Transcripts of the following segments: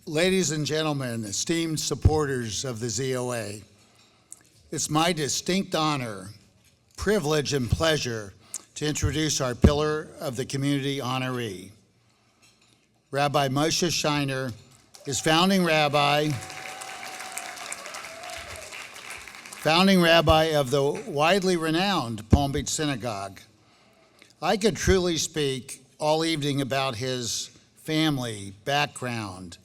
Ladies and gentlemen, esteemed supporters of the ZOA, it's my distinct honor, privilege, and pleasure to introduce our Pillar of the Community honoree. Rabbi Moshe Scheiner is founding rabbi of the widely renowned Palm Beach Synagogue. I could truly speak all evening about his family, background,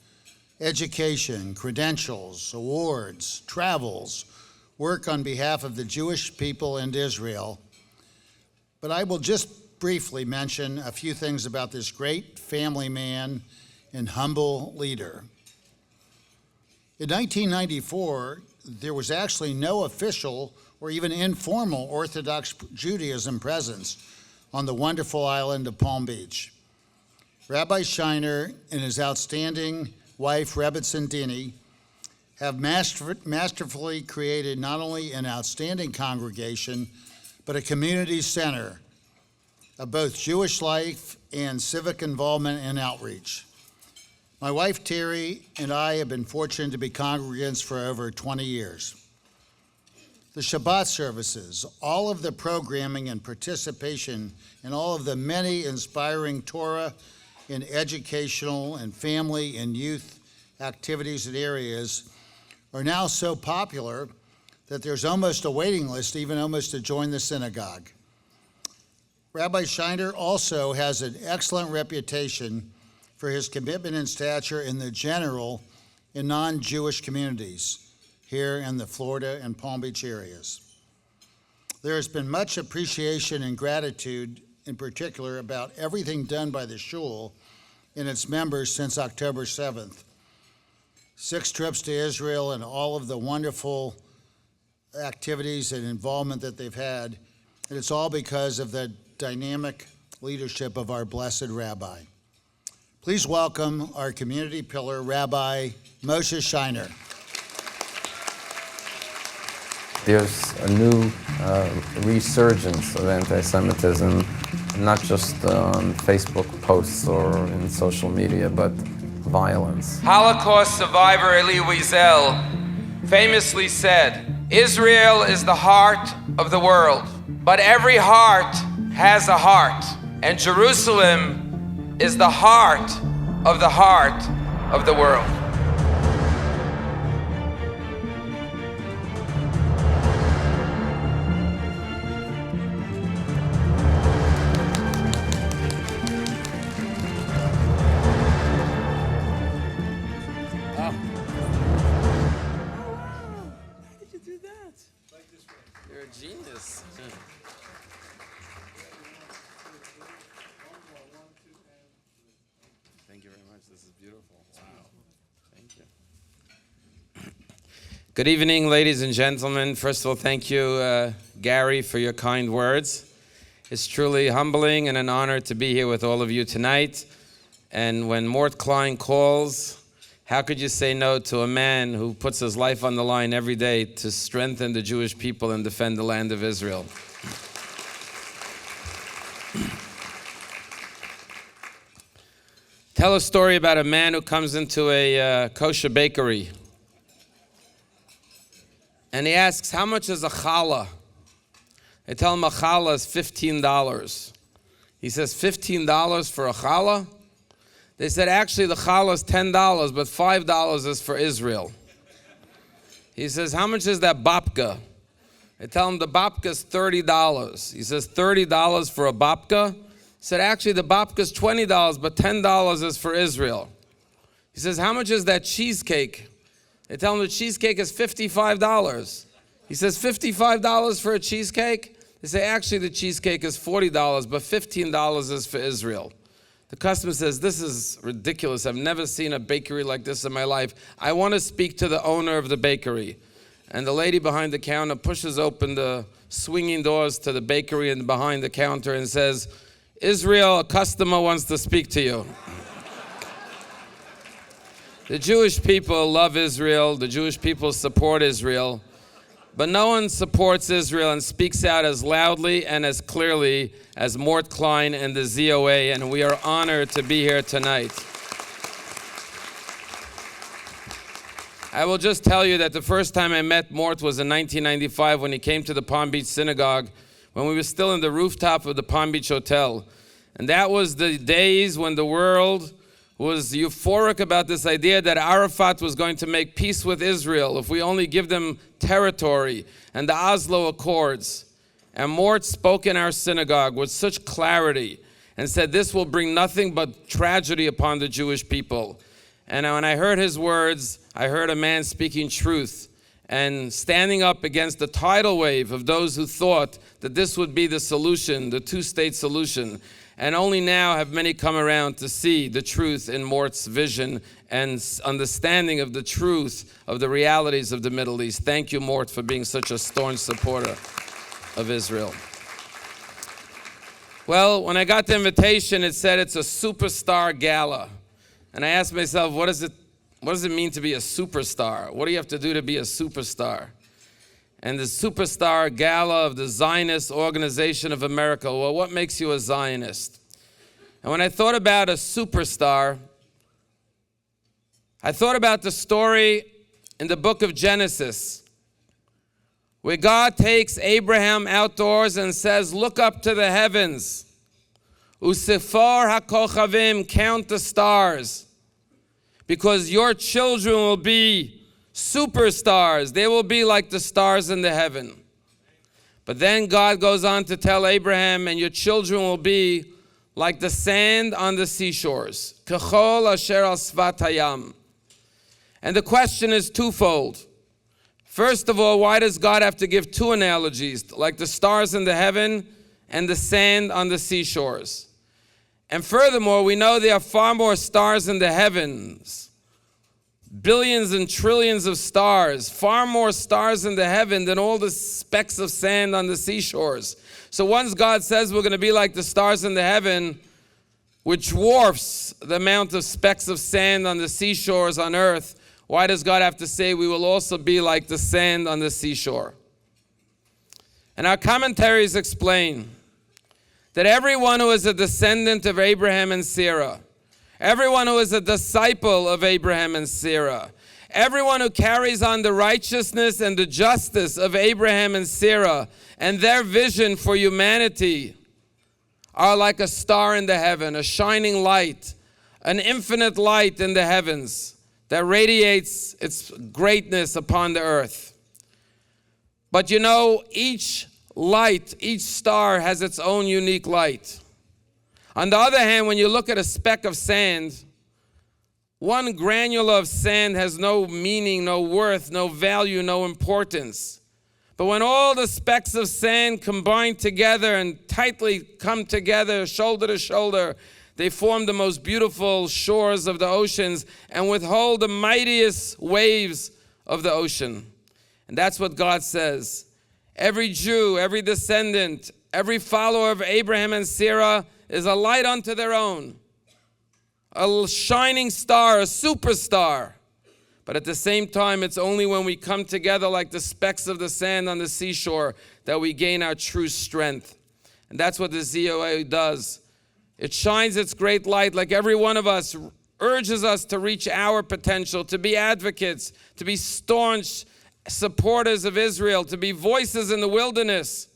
education, credentials, awards, travels, work on behalf of the Jewish people and Israel. But I will just briefly mention a few things about this great family man and humble leader. In 1994, there was actually no official or even informal Orthodox Judaism presence on the wonderful island of Palm Beach. Rabbi Scheiner and his outstanding wife, Rebbetzin Dini, have masterfully created not only an outstanding congregation, but a community center of both Jewish life and civic involvement and outreach. My wife, Terry, and I have been fortunate to be congregants for over 20 years. The Shabbat services, all of the programming and participation in all of the many inspiring Torah and educational and family and youth activities and areas are now so popular that there's almost a waiting list, even almost to join the synagogue. Rabbi Scheiner also has an excellent reputation for his commitment and stature in the general and non-Jewish communities here in the Florida and Palm Beach areas. There has been much appreciation and gratitude, in particular, about everything done by the shul and its members since October 7th. 6 trips to Israel and all of the wonderful activities and involvement that they've had. And it's all because of the dynamic leadership of our blessed rabbi. Please welcome our community pillar, Rabbi Moshe Scheiner. There's a new resurgence of anti-Semitism, not just on Facebook posts or in social media, but violence. Holocaust survivor Elie Wiesel famously said, "Israel is the heart of the world, but every heart has a heart, and Jerusalem is the heart of the world." Genius. Thank you very much. This is beautiful. Wow. Thank you. Good evening, ladies and gentlemen. First of all, thank you, Gary, for your kind words. It's truly humbling and an honor to be here with all of you tonight. And when Mort Klein calls, how could you say no to a man who puts his life on the line every day to strengthen the Jewish people and defend the land of Israel? Tell a story about a man who comes into a kosher bakery. And he asks, how much is a challah? They tell him a challah is $15. He says, $15 for a challah? They said, actually, the challah is $10, but $5 is for Israel. He says, how much is that babka? They tell him the babka is $30. He says, $30 for a babka? He said, actually, the babka is $20, but $10 is for Israel. He says, how much is that cheesecake? They tell him the cheesecake is $55. He says, $55 for a cheesecake? They say, actually, the cheesecake is $40, but $15 is for Israel. The customer says, this is ridiculous. I've never seen a bakery like this in my life. I want to speak to the owner of the bakery. And the lady behind the counter pushes open the swinging doors to the bakery and behind the counter and says, Israel, a customer wants to speak to you. The Jewish people love Israel. The Jewish people support Israel. But no one supports Israel and speaks out as loudly and as clearly as Mort Klein and the ZOA, and we are honored to be here tonight. I will just tell you that the first time I met Mort was in 1995 when he came to the Palm Beach Synagogue when we were still in the rooftop of the Palm Beach Hotel. And that was the days when the world was euphoric about this idea that Arafat was going to make peace with Israel if we only give them territory, and the Oslo Accords. And Mort spoke in our synagogue with such clarity and said this will bring nothing but tragedy upon the Jewish people. And when I heard his words, I heard a man speaking truth and standing up against the tidal wave of those who thought that this would be the solution, the two-state solution. And only now have many come around to see the truth in Mort's vision and understanding of the truth of the realities of the Middle East. Thank you, Mort, for being such a staunch supporter of Israel. Well, when I got the invitation, it said it's a superstar gala. And I asked myself, what does it mean to be a superstar? What do you have to do to be a superstar? And the Superstar Gala of the Zionist Organization of America. Well, what makes you a Zionist? And when I thought about a superstar, I thought about the story in the book of Genesis, where God takes Abraham outdoors and says, look up to the heavens. Usifor hakochavim, count the stars, because your children will be superstars. They will be like the stars in the heaven. But then God goes on to tell Abraham, and your children will be like the sand on the seashores. Kechol asher al svat hayam. And the question is twofold. First of all, why does God have to give two analogies, like the stars in the heaven and the sand on the seashores? And furthermore, we know there are far more stars in the heavens, billions and trillions of stars, far more stars in the heaven than all the specks of sand on the seashores. So once God says we're going to be like the stars in the heaven, which dwarfs the amount of specks of sand on the seashores on earth, why does God have to say we will also be like the sand on the seashore? And our commentaries explain that everyone who is a descendant of Abraham and Sarah, everyone who is a disciple of Abraham and Sarah, everyone who carries on the righteousness and the justice of Abraham and Sarah and their vision for humanity are like a star in the heaven, a shining light, an infinite light in the heavens that radiates its greatness upon the earth. But you know, each light, each star has its own unique light. On the other hand, when you look at a speck of sand, one granule of sand has no meaning, no worth, no value, no importance. But when all the specks of sand combine together and tightly come together, shoulder to shoulder, they form the most beautiful shores of the oceans and withhold the mightiest waves of the ocean. And that's what God says. Every Jew, every descendant, every follower of Abraham and Sarah is a light unto their own, a shining star, a superstar. But at the same time, it's only when we come together like the specks of the sand on the seashore that we gain our true strength. And that's what the ZOA does. It shines its great light like every one of us, urges us to reach our potential, to be advocates, to be staunch supporters of Israel, to be voices in the wilderness,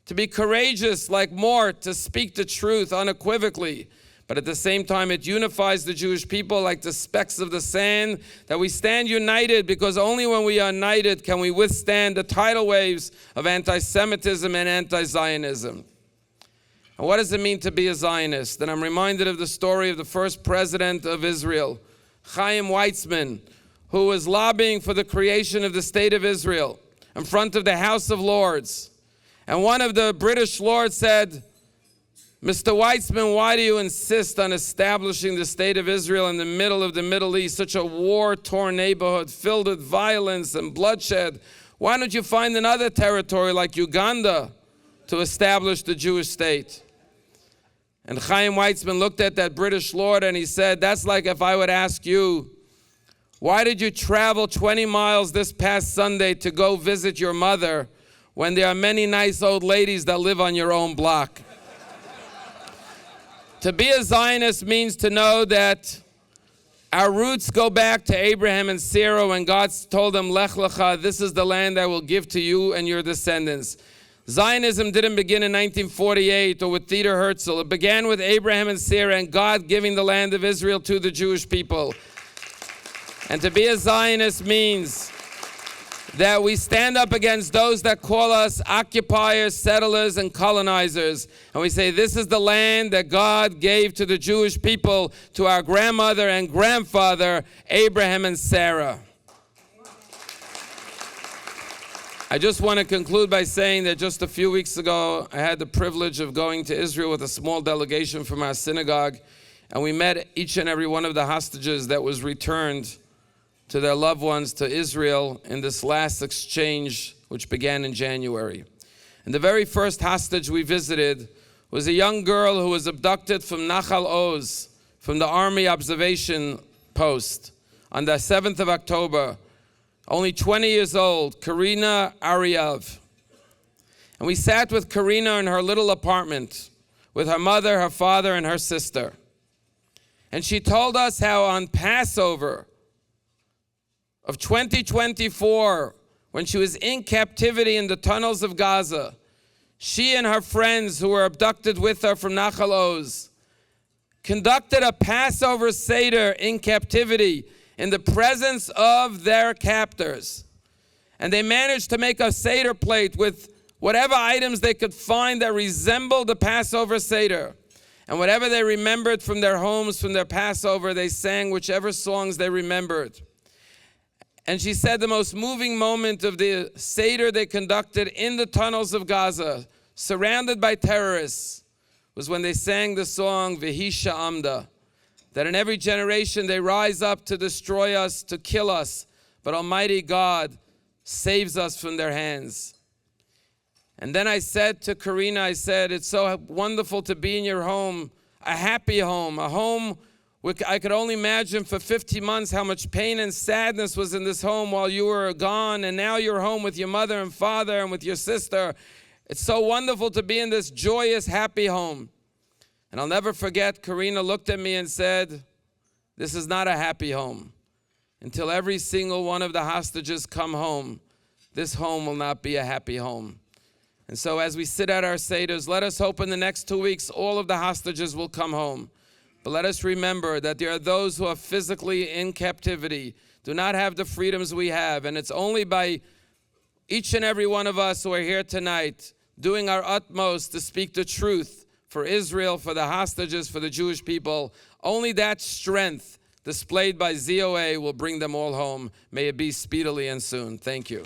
to be courageous like Mort, to speak the truth unequivocally. But at the same time, it unifies the Jewish people like the specks of the sand, that we stand united, because only when we are united can we withstand the tidal waves of anti-Semitism and anti-Zionism. And what does it mean to be a Zionist? And I'm reminded of the story of the first president of Israel, Chaim Weizmann, who was lobbying for the creation of the state of Israel in front of the House of Lords. And one of the British lords said, Mr. Weizmann, why do you insist on establishing the state of Israel in the middle of the Middle East, such a war-torn neighborhood filled with violence and bloodshed? Why don't you find another territory like Uganda to establish the Jewish state? And Chaim Weizmann looked at that British lord and he said, that's like if I would ask you, why did you travel 20 miles this past Sunday to go visit your mother when there are many nice old ladies that live on your own block? To be a Zionist means to know that Our roots go back to Abraham and Sarah when God told them, Lech Lecha, this is the land I will give to you and your descendants. Zionism didn't begin in 1948 or with Theodor Herzl. It began with Abraham and Sarah and God giving the land of Israel to the Jewish people. And to be a Zionist means that we stand up against those that call us occupiers, settlers, and colonizers. And we say, this is the land that God gave to the Jewish people, to our grandmother and grandfather, Abraham and Sarah. I just want to conclude by saying that just a few weeks ago, I had the privilege of going to Israel with a small delegation from our synagogue, and we met each and every one of the hostages that was returned to their loved ones to Israel in this last exchange, which began in January. And the very first hostage we visited was a young girl who was abducted from Nachal Oz, from the Army Observation Post, on the 7th of October. Only 20 years old, Karina Aryav. And we sat with Karina in her little apartment with her mother, her father, and her sister. And she told us how on Passover of 2024, when she was in captivity in the tunnels of Gaza, she and her friends who were abducted with her from Nachal Oz conducted a Passover Seder in captivity in the presence of their captors. And they managed to make a Seder plate with whatever items they could find that resembled the Passover Seder. And whatever they remembered from their homes, from their Passover, they sang whichever songs they remembered. And she said the most moving moment of the Seder they conducted in the tunnels of Gaza, surrounded by terrorists, was when they sang the song, V'hi Sha'amda, that in every generation they rise up to destroy us, to kill us, but Almighty God saves us from their hands. And then I said to Karina, I said, it's so wonderful to be in your home, a happy home, a home where I could only imagine for 50 months how much pain and sadness was in this home while you were gone, and now you're home with your mother and father and with your sister. It's so wonderful to be in this joyous, happy home. And I'll never forget, Karina looked at me and said, this is not a happy home. Until every single one of the hostages come home, this home will not be a happy home. And so as we sit at our seders, let us hope in the next 2 weeks all of the hostages will come home. But let us remember that there are those who are physically in captivity, do not have the freedoms we have. And it's only by each and every one of us who are here tonight doing our utmost to speak the truth for Israel, for the hostages, for the Jewish people. Only that strength displayed by ZOA will bring them all home. May it be speedily and soon. Thank you.